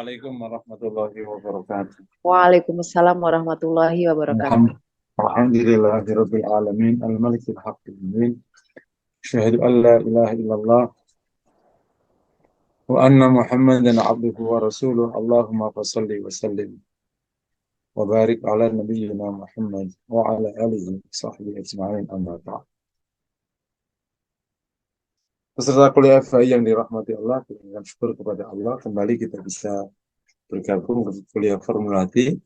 Assalamualaikum warahmatullahi wabarakatuh. Waalaikumsalam warahmatullahi wabarakatuh. Alhamdulillahirabbil alamin, al-malikil haqqil mubin. Asyhadu an la ilaha illallah wa anna Muhammadan abduhu wa rasuluh. Allahumma fashalli wa sallim wa barik ala nabiyyina Muhammad wa ala alihi wa sahbihi ajma'in, amma ba'd. Peserta kuliah FAI yang dirahmati Allah, dengan syukur kepada Allah kembali kita bisa bergabung ke kuliah formulasi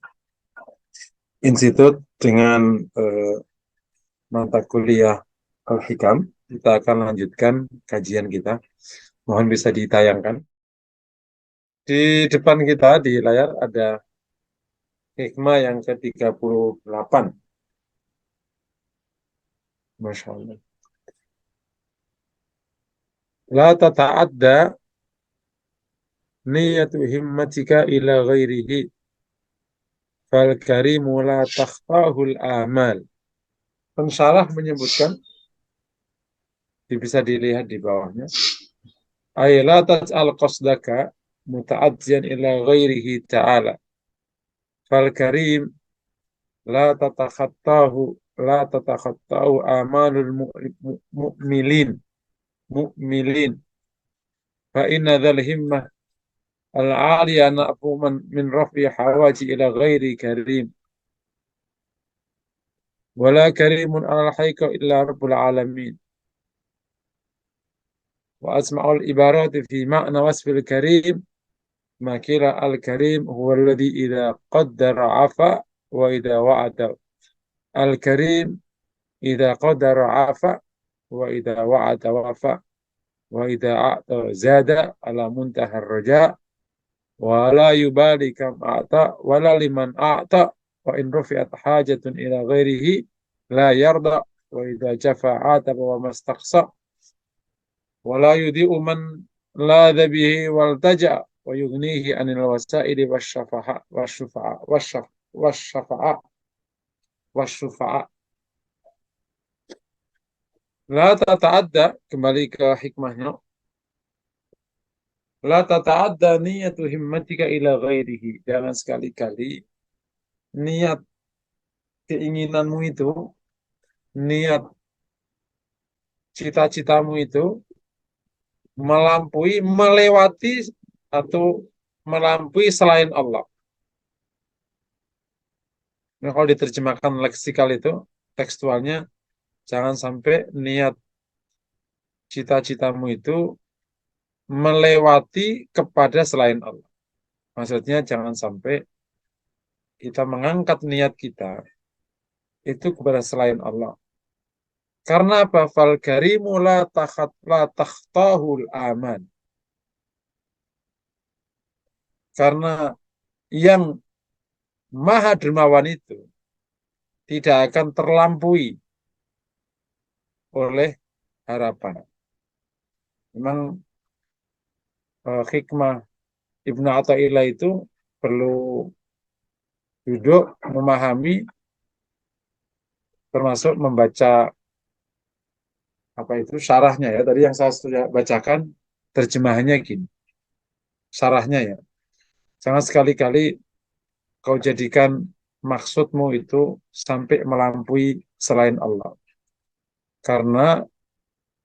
Institut dengan mata kuliah Al-Hikam. Kita akan lanjutkan kajian kita. Mohon bisa ditayangkan. Di depan kita di layar ada hikmah yang ke-38. Masya Allah. La tata'adda niyatu himmatika ila ghairihi fal karimu la takhtahul amal. Pensyarah menyebutkan, bisa dilihat di bawahnya, ay la taj'al qasdaka muta'addiyan ila ghairihi ta'ala fal karim la tatakhattahu la tatakhattahu amalul mu'milin mu'milin fa inna dhal himmah al-'aliya na'fuman min raf'i hawaji ila ghairi karim wala karimun ala al-haqiqa illa rabbul alamin wa asma'ul ibarati fi ma'na wasfil karim ma kila al-karim huwa alladhi idha qaddara 'afa wa idha wa'ada al-karim idha qaddara 'afa wa idha wa'ada wafa wa idha a'ta zada ala muntaha ar-raja wa la yubali kam a'ta wa la liman a'ta wa in rufi'at hajatun ila ghairihi la yarda wa idha jafa a'ta wa mastaqsa wa la yudhi'u man ladha bihi wal taja wa yughnihi anil wasaili wasyafa'a wasyafa'a wasyafa'a wasyafa'a. La tata'adda, kembali ke hikmahnya, la tata'adda niyatu himmatika ila ghairihi. Jangan sekali-kali niat keinginanmu itu, niat cita-citamu itu melampaui, melewati atau melampaui selain Allah. Nah, kalau diterjemahkan leksikal itu, tekstualnya, jangan sampai niat cita-citamu itu melewati kepada selain Allah. Maksudnya jangan sampai kita mengangkat niat kita itu kepada selain Allah. Karena apa? Fal karimu la takhtahul aman. Karena yang maha dermawan itu tidak akan terlampaui oleh harapan. Memang hikmah Ibnu Athaillah itu perlu duduk, memahami, termasuk membaca apa itu syarahnya ya. Tadi yang saya sudah bacakan terjemahannya gini. Syarahnya ya. Jangan sekali-kali kau jadikan maksudmu itu sampai melampaui selain Allah. Karena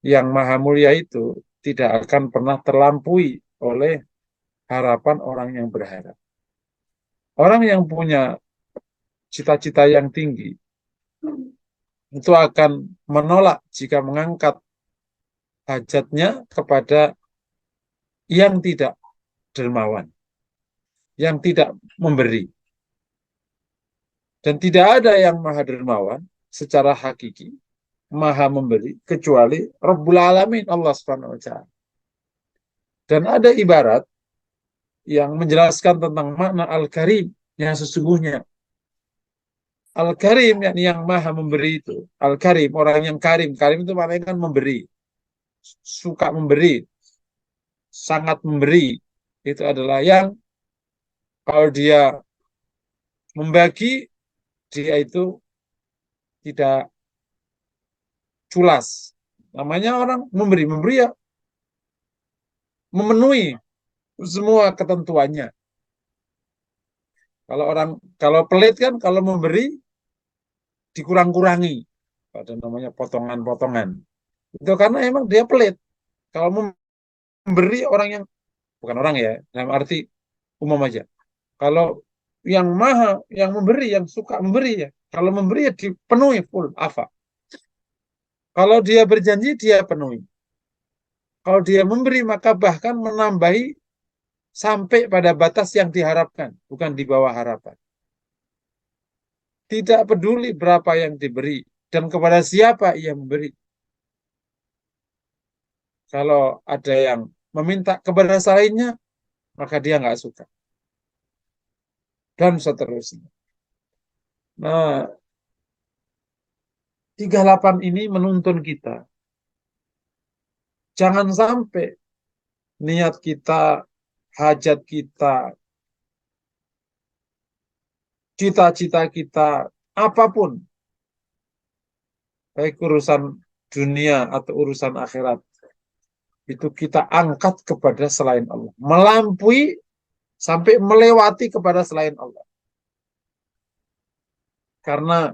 yang maha mulia itu tidak akan pernah terlampaui oleh harapan orang yang berharap. Orang yang punya cita-cita yang tinggi itu akan menolak jika mengangkat hajatnya kepada yang tidak dermawan, yang tidak memberi. Dan tidak ada yang maha dermawan secara hakiki, maha memberi, kecuali Rabbul Alamin, Allah Subhanahu wa Ta'ala. Dan ada ibarat yang menjelaskan tentang makna Al-Karim yang sesungguhnya. Al-Karim yang maha memberi itu. Al-Karim, orang yang karim. Karim itu maknanya kan memberi. Suka memberi. Sangat memberi. Itu adalah yang kalau dia membagi, dia itu tidak culas. Namanya orang memberi. Memberi ya memenuhi semua ketentuannya. Kalau pelit kan, kalau memberi dikurang-kurangi. Ada namanya potongan-potongan. Itu karena emang dia pelit. Kalau memberi orang yang, bukan orang ya, dalam arti umum aja. Kalau yang maha, yang memberi, yang suka memberi ya. Kalau memberi ya dipenuhi full, apa. Kalau dia berjanji, dia penuhi. Kalau dia memberi, maka bahkan menambahi sampai pada batas yang diharapkan, bukan di bawah harapan. Tidak peduli berapa yang diberi dan kepada siapa ia memberi. Kalau ada yang meminta kepada selainnya, maka dia nggak suka. Dan seterusnya. Nah, 38 ini menuntun kita. Jangan sampai niat kita, hajat kita, cita-cita kita, apapun, baik urusan dunia atau urusan akhirat, itu kita angkat kepada selain Allah. Melampaui sampai melewati kepada selain Allah. Karena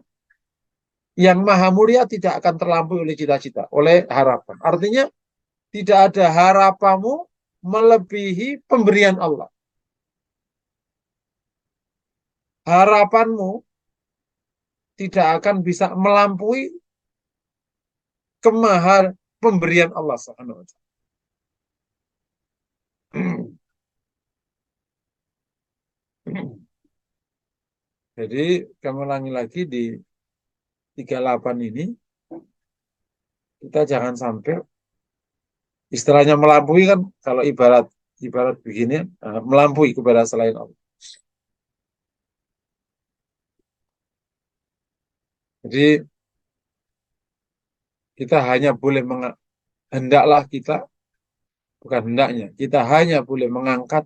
yang maha mulia tidak akan terlampaui oleh cita-cita, oleh harapan. Artinya tidak ada harapanmu melebihi pemberian Allah. Harapanmu tidak akan bisa melampaui kemahal pemberian Allah Subhanahu wa taala. Jadi kami ulangi lagi di 38 ini, kita jangan sampai istilahnya melampaui kan, kalau ibarat ibarat begini, melampaui kepada selain Allah. Jadi kita hanya boleh hendaklah kita, bukan hendaknya, kita hanya boleh mengangkat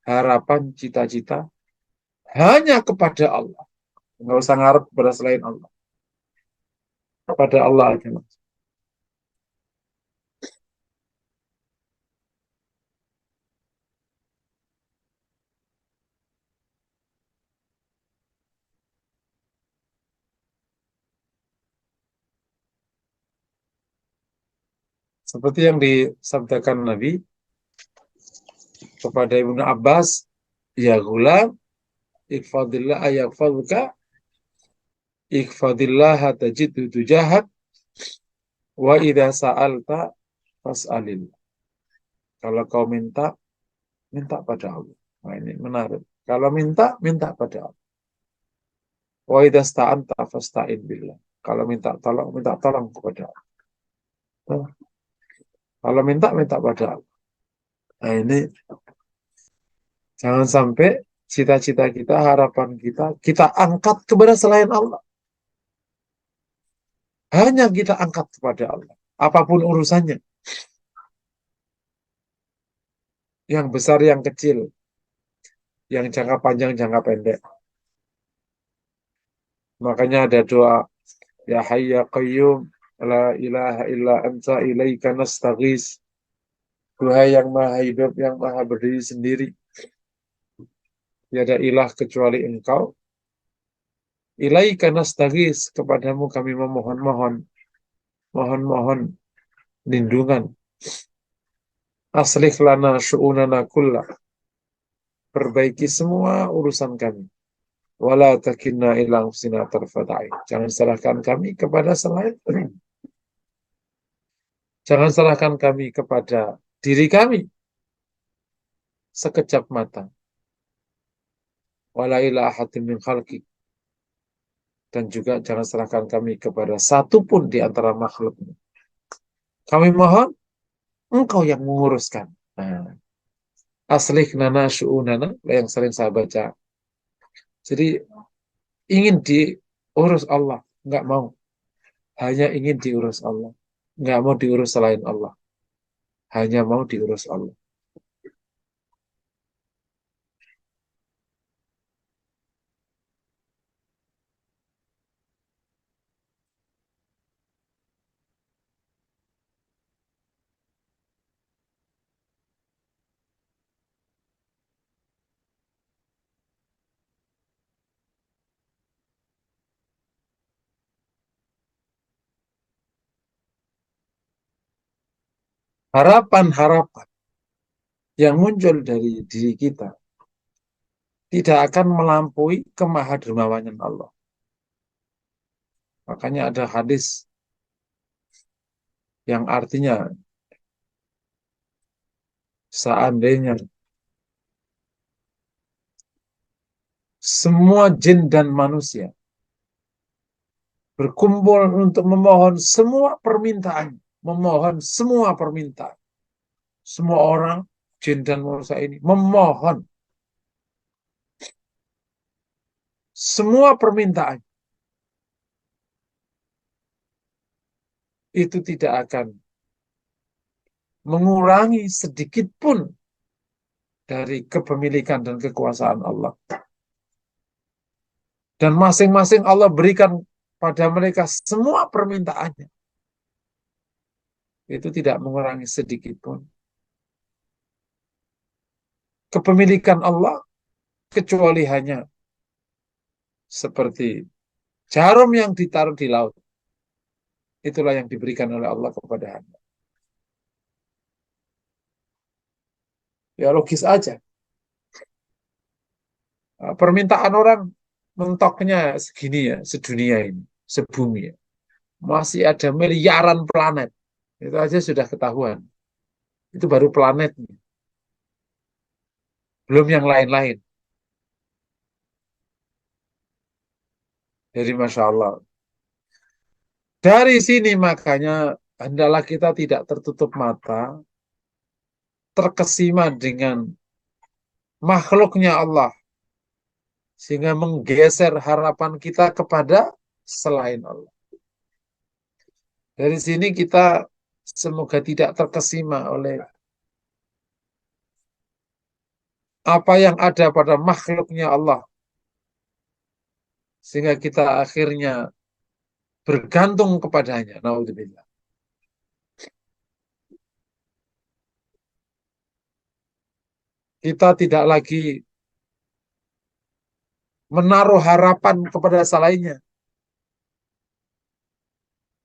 harapan cita-cita hanya kepada Allah. Nggak usah ngarep kepada selain Allah. Kepada Allah aja. Seperti yang disabdakan Nabi kepada Ibnu Abbas, ya gulam, ikfadillah ayakfadka, ikfadillah tajidu tujahak, wa idha sa'alta fas'alil. Kalau kau minta, minta pada Allah. Nah, ini menarik. Kalau minta, minta pada Allah. Wa idha sta'anta fasta'in billah. Kalau minta tolong kepada Allah. Nah, kalau minta, minta pada Allah. Nah, ini jangan sampai cita-cita kita, harapan kita angkat kepada selain Allah. Hanya kita angkat kepada Allah. Apapun urusannya. Yang besar, yang kecil. Yang jangka panjang, jangka pendek. Makanya ada doa. Ya Hayy ya Qayyum. La ilaha illa anta ilaika nastaghis. Tuhan yang maha hidup, yang maha berdiri sendiri. Tiada ilah kecuali engkau. Ilaika nastaghis. Kepadamu kami memohon-mohon. Mohon-mohon lindungan. Aslih lana syu'unana kullah. Perbaiki semua urusan kami. Wala takinna ila anfusina tarfata ain. Jangan salahkan kami kepada selain. Jangan salahkan kami kepada diri kami sekejap mata. Wala ila ahadin min khalqi. Dan juga jangan salahkan kami kepada satu pun di antara makhlukmu. Kami mohon engkau yang menguruskan. Nah, aslih nana syu'unana yang sering saya baca. Jadi ingin diurus Allah, enggak mau. Hanya ingin diurus Allah. Enggak mau diurus selain Allah. Hanya mau diurus Allah. harapan-harapan yang muncul dari diri kita tidak akan melampaui kemahadermawanan Allah. Makanya ada hadis yang artinya seandainya semua jin dan manusia berkumpul untuk memohon semua permintaan, memohon semua permintaan. Semua orang, jin dan manusia ini memohon semua permintaan. Itu tidak akan mengurangi sedikit pun dari kepemilikan dan kekuasaan Allah. Dan masing-masing Allah berikan pada mereka semua permintaannya. Itu tidak mengurangi sedikit pun kepemilikan Allah, kecuali hanya seperti jarum yang ditaruh di laut. Itulah yang diberikan oleh Allah kepada hamba. Ya logis aja. Permintaan orang mentoknya segini ya, sedunia ini, sebumi ya. Masih ada miliaran planet. Itu aja sudah ketahuan. Itu baru planetnya. Belum yang lain-lain. Jadi Masya Allah. Dari sini makanya hendaklah kita tidak tertutup mata, terkesima dengan makhluknya Allah, sehingga menggeser harapan kita kepada selain Allah. Dari sini kita semoga tidak terkesima oleh apa yang ada pada makhluknya Allah, sehingga kita akhirnya bergantung kepadanya. Naudzubillah. Kita tidak lagi menaruh harapan kepada selainnya,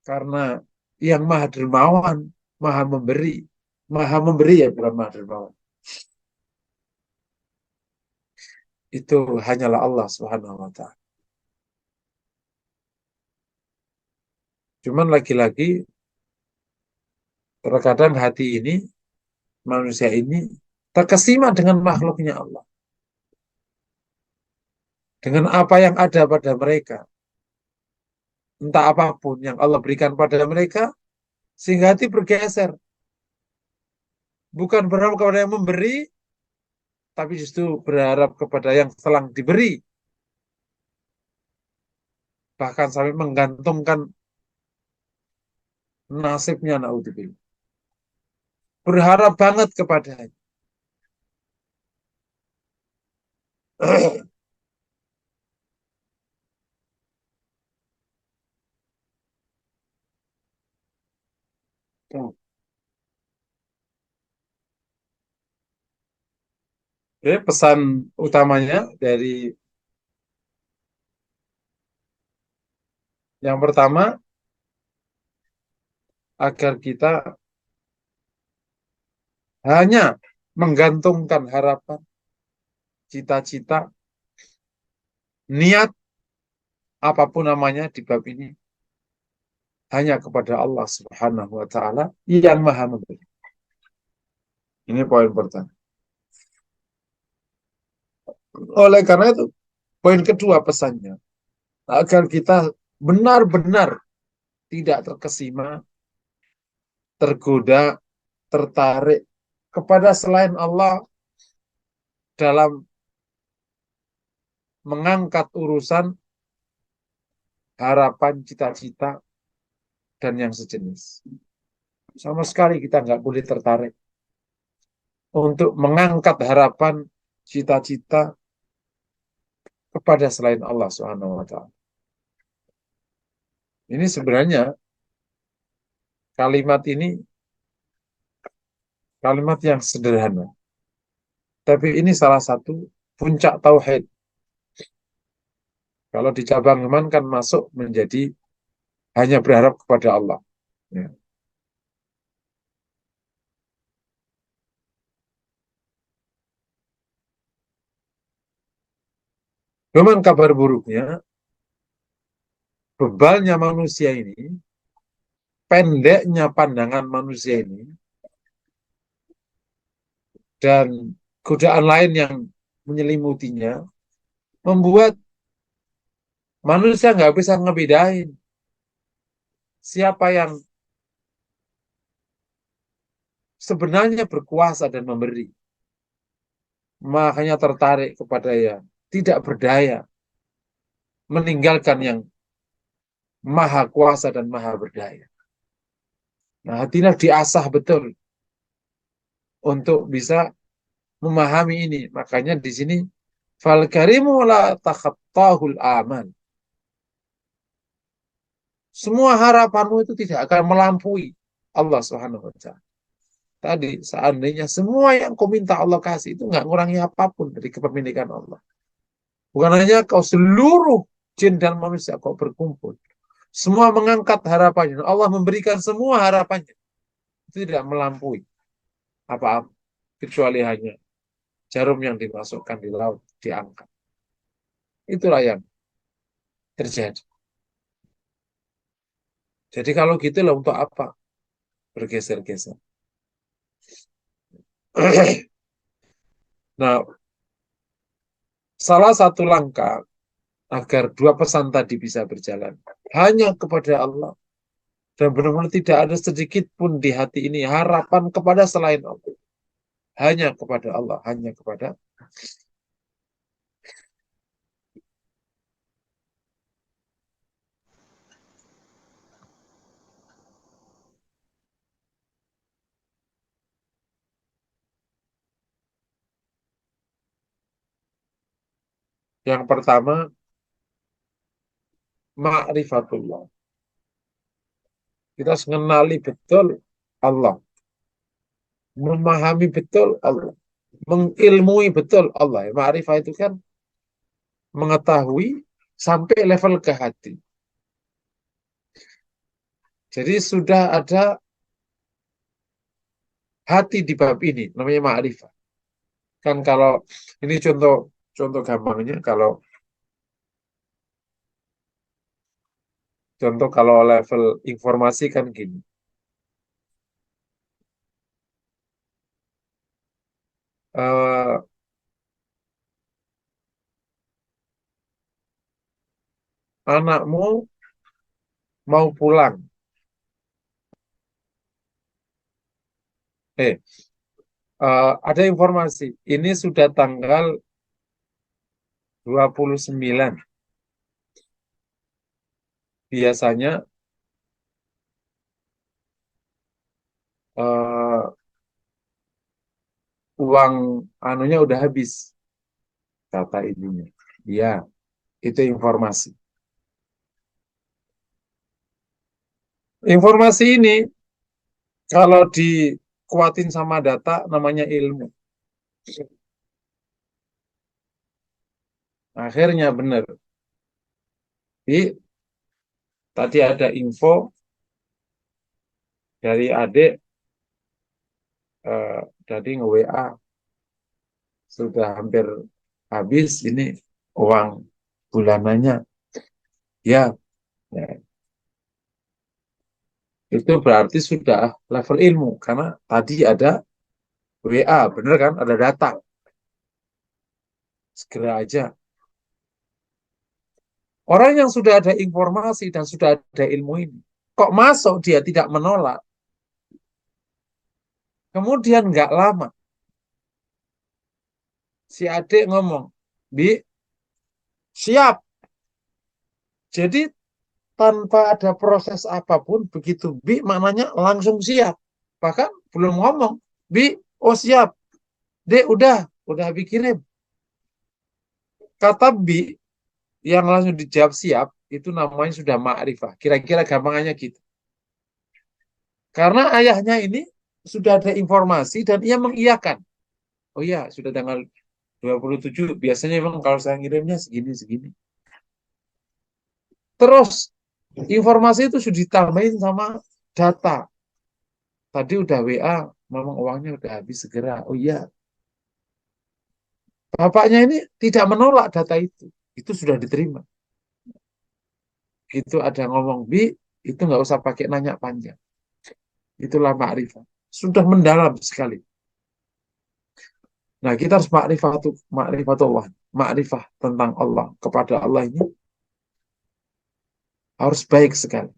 karena yang maha dermawan, maha memberi ya, bukan maha dermawan. Itu hanyalah Allah Subhanahu wa Ta'ala. Cuman lagi-lagi terkadang hati ini, manusia ini terkesima dengan makhluknya Allah, dengan apa yang ada pada mereka, entah apapun yang Allah berikan pada mereka, sehingga hati bergeser, bukan berharap kepada yang memberi, tapi justru berharap kepada yang telah diberi, bahkan sampai menggantungkan nasibnya. Naudzubillah. Berharap banget kepadanya. Oke, pesan utamanya dari yang pertama, agar kita hanya menggantungkan harapan, cita-cita, niat, apapun namanya di bab ini, hanya kepada Allah Subhanahu wa Ta'ala yang Maha Memberi. Ini poin pertama. Oleh karena itu, poin kedua pesannya, agar kita benar-benar tidak terkesima, tergoda, tertarik kepada selain Allah dalam mengangkat urusan harapan, cita-cita, dan yang sejenis. Sama sekali kita nggak boleh tertarik untuk mengangkat harapan, cita-cita kepada selain Allah Subhanahu wa Ta'ala. Ini sebenarnya kalimat ini kalimat yang sederhana, tapi ini salah satu puncak tauhid. Kalau di cabang iman kan masuk menjadi hanya berharap kepada Allah. Ya. Memang kabar buruknya, bebalnya manusia ini, pendeknya pandangan manusia ini, dan godaan lain yang menyelimutinya, membuat manusia nggak bisa ngebedain siapa yang sebenarnya berkuasa dan memberi. Makanya tertarik kepada yang tidak berdaya, meninggalkan yang maha kuasa dan maha berdaya. Nah, hatinya diasah betul untuk bisa memahami ini. Makanya di sini fal karimu la takhattahul aman. Semua harapanmu itu tidak akan melampaui Allah Subhanahu wa taala. Tadi seandainya semua yang kau minta Allah kasih itu nggak ngurangi apapun dari kepemilikan Allah. Bukan hanya kau, seluruh jin dan manusia kau berkumpul. Semua mengangkat harapannya. Allah memberikan semua harapannya. Itu tidak melampaui apa-apa. Kecuali hanya jarum yang dimasukkan di laut diangkat. Itulah yang terjadi. Jadi kalau gitu lah untuk apa bergeser-geser. Nah, salah satu langkah agar dua pesan tadi bisa berjalan hanya kepada Allah, dan benar-benar tidak ada sedikit pun di hati ini harapan kepada selain Allah, hanya kepada Allah, hanya kepada. Yang pertama, ma'rifatullah. Kita harus mengenali betul Allah, memahami betul Allah, mengilmui betul Allah. Ma'rifah itu kan mengetahui sampai level ke hati. Jadi sudah ada hati di bab ini, namanya ma'rifah. Kan kalau ini contoh contoh gampangnya, kalau level informasi kan gini. Eh, Anakmu mau pulang. Eh, ada informasi. Ini sudah tanggal 29. Biasanya eh, uang anunya udah habis, kata ibunya. Iya, itu informasi. Informasi ini kalau dikuatin sama data namanya ilmu. Akhirnya benar. Jadi tadi ada info dari adik, jadi nge-WA sudah hampir habis ini uang bulanannya. Ya, ya, itu berarti sudah level ilmu karena tadi ada WA, bener kan? Ada data. Segera aja. Orang yang sudah ada informasi dan sudah ada ilmu ini, kok masuk dia tidak menolak. Kemudian nggak lama, si adik ngomong, Bi, siap. Jadi tanpa ada proses apapun, begitu Bi maknanya langsung siap. Bahkan belum ngomong, Bi, oh siap. Dek, udah dikirim. Kata Bi yang langsung dijawab siap, itu namanya sudah ma'rifah. Kira-kira gampangannya gitu. Karena ayahnya ini sudah ada informasi dan ia mengiyakan. Oh iya, sudah tanggal 27. Biasanya memang kalau saya ngirimnya segini-segini. Terus informasi itu sudah ditambahin sama data. Tadi udah WA, memang uangnya udah habis segera. Oh iya, bapaknya ini tidak menolak data itu. itu sudah diterima. Itu ada ngomong bi, itu nggak usah pakai nanya panjang. Itulah ma'rifah. Sudah mendalam sekali. Nah, kita harus ma'rifatullah, ma'rifah tentang Allah, kepada Allah ini harus baik sekali.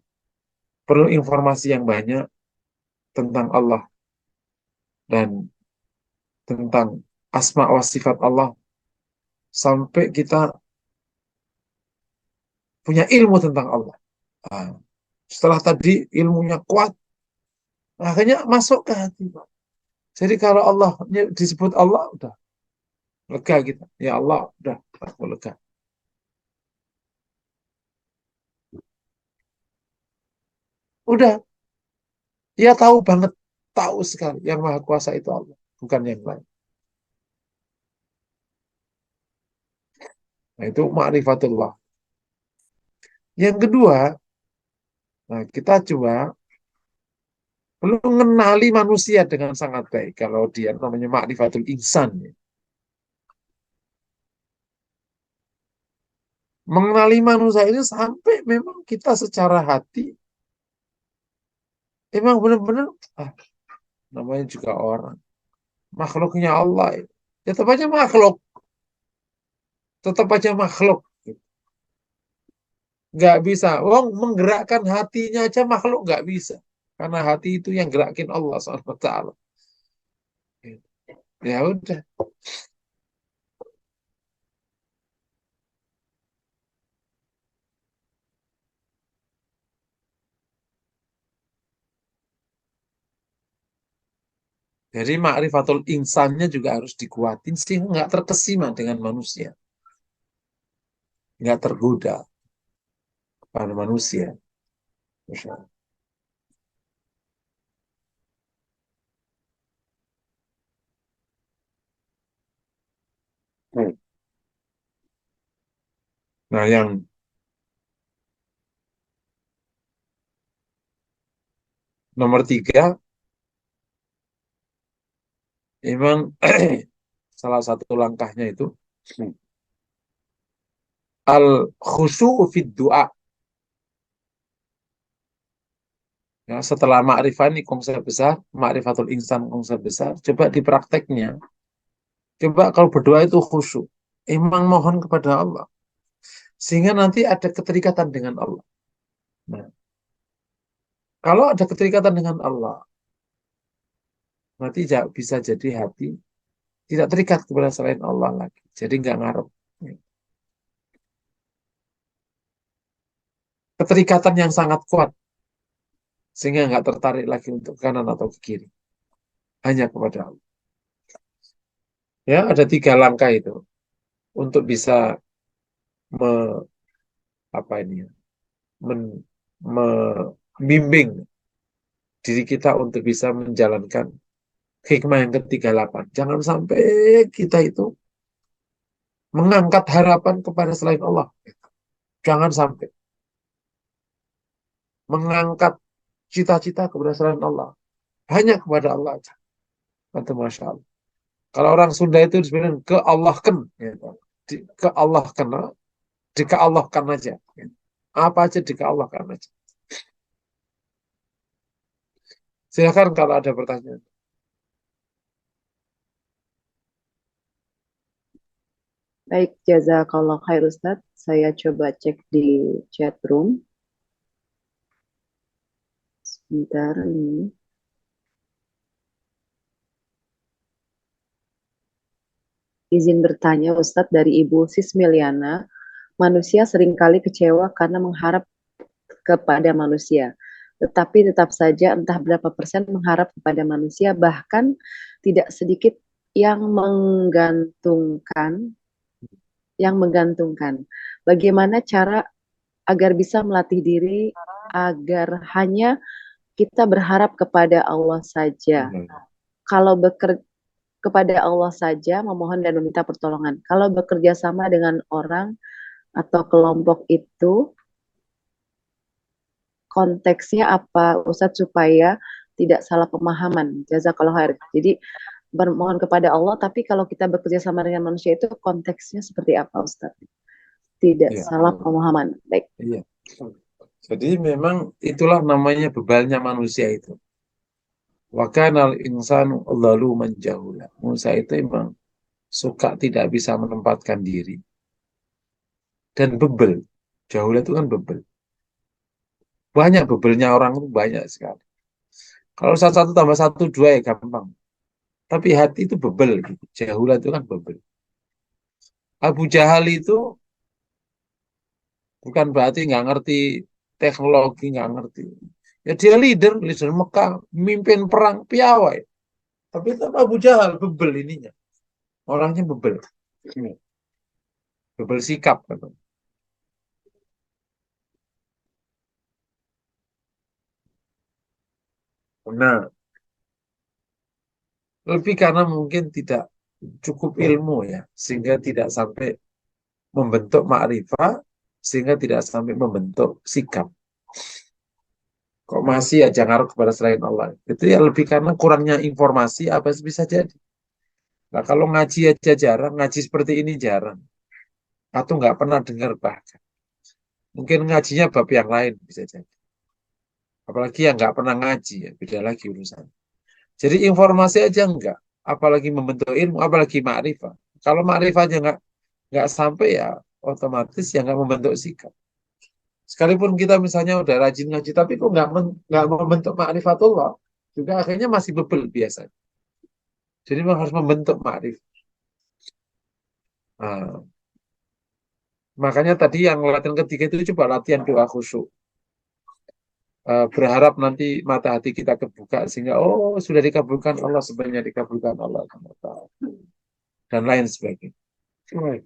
Perlu informasi yang banyak tentang Allah dan tentang asma wa sifat Allah sampai kita punya ilmu tentang Allah. Nah, setelah tadi ilmunya kuat, akhirnya masuk ke hati, Pak. Jadi kalau Allah disebut Allah, udah lega kita. Ya Allah, udah aku lega. Udah, dia tahu banget, tahu sekali yang Maha Kuasa itu Allah, bukan yang lain. Nah, itu ma'rifatullah. Yang kedua, nah kita coba perlu mengenali manusia dengan sangat baik. Kalau dia namanya ma'rifatul insan. Mengenali manusia ini sampai memang kita secara hati, emang benar-benar, ah, namanya juga orang. Makhluknya Allah. Ya tetap aja makhluk. Tetap aja makhluk. Nggak bisa. Wong menggerakkan hatinya aja makhluk nggak bisa. Karena hati itu yang gerakin Allah SWT. Ya udah. Jadi ma'rifatul insannya juga harus dikuatin sehingga nggak terkesima dengan manusia. Nggak tergoda pada manusia. Masya Allah. Nah, yang nomor tiga, memang salah satu langkahnya itu al khusyu'u fid du'a. Ya, setelah ma'rifah ini konsep besar, ma'rifatul insan konsep besar, coba diprakteknya. Coba kalau berdoa itu khusyuk. Emang mohon kepada Allah. Sehingga nanti ada keterikatan dengan Allah. Nah, kalau ada keterikatan dengan Allah, nanti bisa jadi hati tidak terikat kepada selain Allah lagi. Jadi nggak ngarep. Keterikatan yang sangat kuat. Sehingga nggak tertarik lagi untuk ke kanan atau ke kiri. Hanya kepada Allah. Ya, ada tiga langkah itu. Untuk bisa me, apa ini ya, membimbing diri kita untuk bisa menjalankan hikmah yang ke-38. Jangan sampai kita itu mengangkat harapan kepada selain Allah. Jangan sampai mengangkat cita-cita kepada selain Allah. Hanya kepada Allah aja. Itu Masya Allah. Kalau orang Sunda itu sebenarnya keallahkan. Ya, keallahkan. Dikeallahkan aja. Ya. Apa aja dikeallahkan aja. Silakan kalau ada pertanyaan. Baik, jazakallah khair Ustadz. Saya coba cek di chat room. Sebentar ini. Izin bertanya Ustadz dari Ibu Sismiliana. Manusia seringkali kecewa karena mengharap kepada manusia. Tetapi tetap saja entah berapa persen mengharap kepada manusia, bahkan tidak sedikit yang menggantungkan. Bagaimana cara agar bisa melatih diri agar hanya kita berharap kepada Allah saja. Kalau kepada Allah saja memohon dan meminta pertolongan. Kalau bekerja sama dengan orang atau kelompok itu konteksnya apa Ustadz supaya tidak salah pemahaman. Jazakallah khair. Jadi bermohon kepada Allah, tapi kalau kita bekerja sama dengan manusia itu konteksnya seperti apa Ustadz? tidak Ya, salah pemahaman. Baik. iya. Jadi memang itulah namanya bebalnya manusia itu. Wa kanal insanu zaluman jahula. Musa itu memang suka tidak bisa menempatkan diri dan bebel. Jahula itu kan bebel. Banyak bebelnya orang itu banyak sekali. Kalau satu tambah satu dua ya gampang. Tapi hati itu bebel gitu. Jahula itu kan bebel. Abu Jahal itu bukan berarti nggak ngerti teknologi, nggak ngerti. Ya dia leader Mekah, mimpin perang piawai. Tapi tetap Abu Jahal bebel ininya. Orangnya bebel. Bebel sikap. Nah, lebih karena mungkin tidak cukup ilmu ya, sehingga tidak sampai membentuk ma'rifah, sehingga tidak sampai membentuk sikap. Kok masih aja ngaruh kepada selain Allah? Itu ya lebih karena kurangnya informasi apa sih bisa jadi. Nah, kalau ngaji aja jarang, ngaji seperti ini jarang. Atau nggak pernah dengar bahkan. Mungkin ngajinya bab yang lain bisa jadi. Apalagi yang nggak pernah ngaji ya, beda lagi urusan. Jadi informasi aja enggak. Apalagi membentuk ilmu, apalagi ma'rifah. Kalau ma'rifahnya nggak sampai ya otomatis ya nggak membentuk sikap. Sekalipun kita misalnya udah rajin ngaji, tapi kok nggak membentuk ma'rifatullah, juga akhirnya masih bebel biasa. Jadi memang harus membentuk ma'rif. Nah, makanya tadi yang latihan ketiga itu coba latihan doa khusyuk. Berharap nanti mata hati kita kebuka sehingga oh sudah dikabulkan Allah sebenarnya dikabulkan Allah dan lain sebagainya. Baik.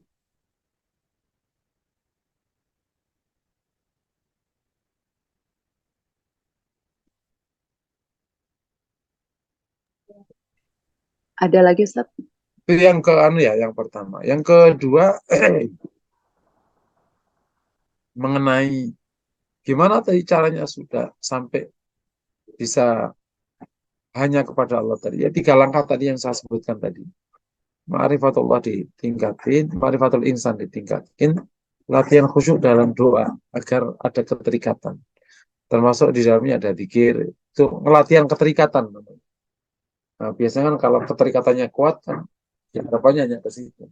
Ada lagi Ustaz? Itu yang ke anu ya, yang pertama. Yang kedua mengenai gimana tadi caranya sudah sampai bisa hanya kepada Allah tadi. Ya tiga langkah tadi yang saya sebutkan tadi. Ma'rifatullah ditingkatin, ma'rifatul insan ditingkatin, latihan khusyuk dalam doa agar ada keterikatan. Termasuk di dalamnya ada zikir. Itu latihan keterikatan. Nah, biasanya kan kalau keterikatannya kuat kan, ya harapannya hanya ke situ.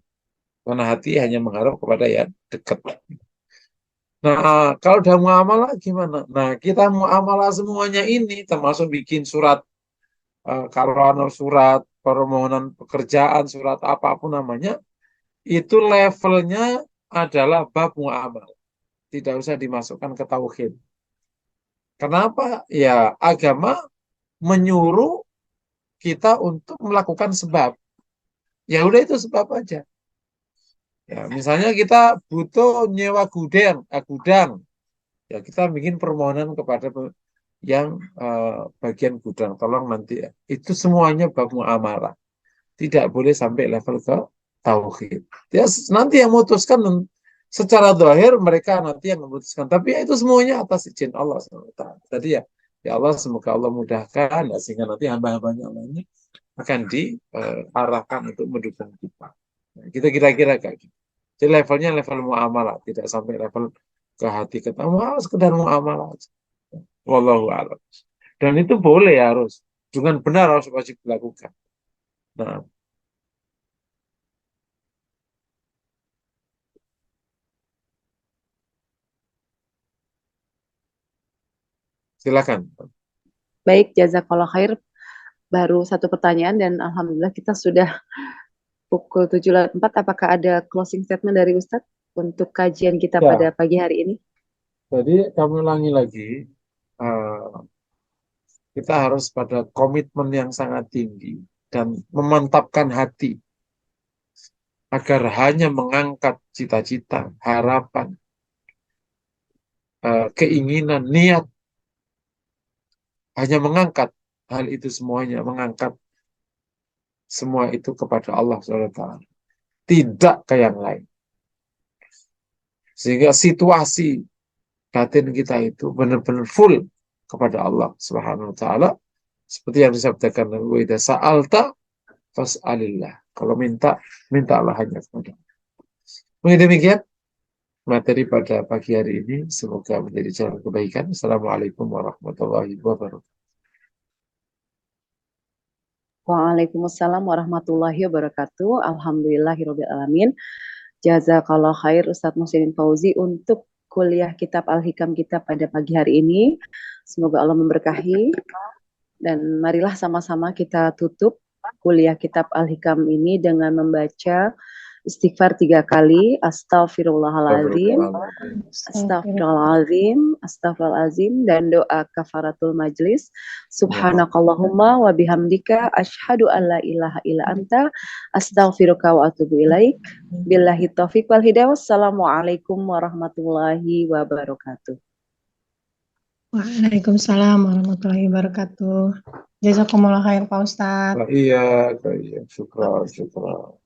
Karena hati hanya mengharap kepada yang dekat. Nah, kalau udah muamalah gimana? Nah, kita muamalah semuanya ini, termasuk bikin surat, kalau ada surat permohonan pekerjaan, surat apapun namanya, itu levelnya adalah bab muamalah. Tidak usah dimasukkan ke tauhid. Kenapa? Ya, agama menyuruh kita untuk melakukan sebab. Ya udah itu sebab aja. Ya, misalnya kita butuh nyewa gudang. Ya, kita bikin permohonan kepada yang bagian gudang. Tolong nanti ya. Itu semuanya bab muamalah. Tidak boleh sampai level ke tauhid. Ya, nanti yang memutuskan secara zahir mereka nanti yang memutuskan. Tapi ya itu semuanya atas izin Allah SWT. Tadi ya, ya Allah semoga Allah mudahkan ya, sehingga nanti hamba-hambanya Allah ini akan diarahkan untuk mendukung kita. Nah, kita kira-kira kayak gitu. Jadi levelnya level muamalah, tidak sampai level ke hati ketemu, sekedar muamalah aja. Wallahu a'lam. Dan itu boleh harus dengan benar harus wajib dilakukan. Nah, silakan. Baik, jazakallah khair. Baru satu pertanyaan dan alhamdulillah kita sudah pukul 7.04. Apakah ada closing statement dari Ustadz untuk kajian kita pada Ya, pagi hari ini? jadi kami ulangi lagi, eh, kita harus pada komitmen yang sangat tinggi dan memantapkan hati agar hanya mengangkat cita-cita, harapan, keinginan, niat, hanya mengangkat hal itu semuanya, mengangkat semua itu kepada Allah SWT. Tidak ke yang lain. Sehingga situasi batin kita itu benar-benar full kepada Allah Subhanahu wa taala seperti yang disabdakan Nabi wa idza sa'alta fas'alillah. Kalau minta, minta Allah hanya kepada Allah. Mungkin demikian. materi pada pagi hari ini. Semoga menjadi jalan kebaikan. Assalamualaikum warahmatullahi wabarakatuh. Waalaikumsalam warahmatullahi wabarakatuh. Alhamdulillahirabbil alamin. Jazakallah khair Ustadz Muhsin Fauzi untuk kuliah kitab Al-Hikam kita pada pagi hari ini. Semoga Allah memberkahi dan marilah sama-sama kita tutup kuliah kitab Al-Hikam ini dengan membaca istighfar 3 kali, astagfirullahaladzim, astagfirullahaladzim, astagfirullahaladzim, dan doa kafaratul majlis. Subhanakallahumma wa bihamdika asyhadu an la ilaha illa anta astaghfiruka wa atubu ilaik. Billahi taufiq wal hidayah. Wassalamualaikum warahmatullahi wabarakatuh. Waalaikumsalam warahmatullahi wabarakatuh. Jazakumullah khair Pak Ustadz. Iya, syukran, syukran.